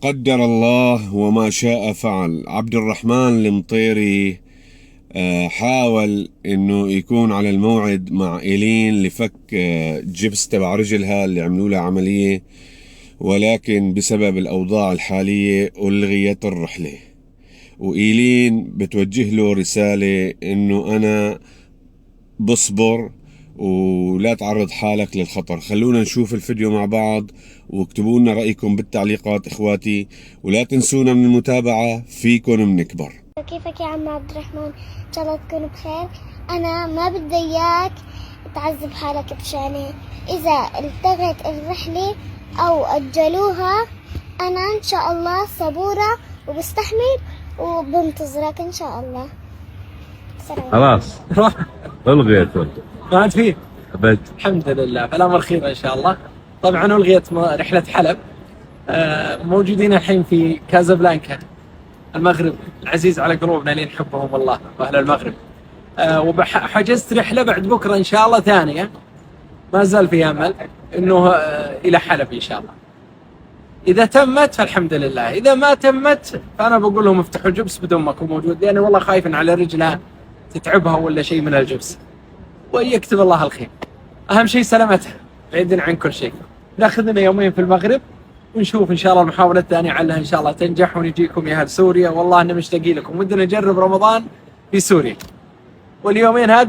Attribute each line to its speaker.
Speaker 1: قدر الله وما شاء فعل. عبد الرحمن المطيري حاول انه يكون على الموعد مع إيلين لفك جبس تبع رجلها اللي عملوا لها عملية، ولكن بسبب الأوضاع الحالية ألغيت الرحلة. وإيلين بتوجه له رسالة إنه أنا بصبر ولا تعرض حالك للخطر. خلونا نشوف الفيديو مع بعض واكتبوا لنا رأيكم بالتعليقات إخواتي، ولا تنسونا من المتابعة، فيكم بنكبر.
Speaker 2: كيفك يا عم عبد الرحمن؟ ان شاء الله تكون بخير. انا ما بدي اياك تعذب حالك بشاني. اذا التغت الرحلة او اجلوها انا ان شاء الله صبورة وبستحمل وبنتظرك ان شاء الله. سلام.
Speaker 3: خلاص الغيت
Speaker 4: ما عاد فيه.
Speaker 3: ابد.
Speaker 4: الحمد لله بالامر خير ان شاء الله. طبعا الغيت رحله حلب. موجودين الحين في كازابلانكا المغرب العزيز على قلوبنا اللي نحبهم الله واهل المغرب. وحجزت رحله بعد بكره ان شاء الله ثانيه، ما زال في امل انه الى حلب ان شاء الله. اذا تمت فالحمد لله، اذا ما تمت فانا بقول لهم افتحوا جبس بدون ما اكون موجود، لاني والله خايف على رجلها تتعبها ولا شيء من الجبس، ويكتب الله الخير. اهم شيء سلامتها بعيدا عن كل شيء. ناخذ لنا يومين في المغرب ونشوف ان شاء الله المحاولة الثانية علها ان شاء الله تنجح، ونجيكم يا اهل سوريا. والله انا مشتاقين لكم، ودنا نجرب رمضان في سوريا، واليومين هذه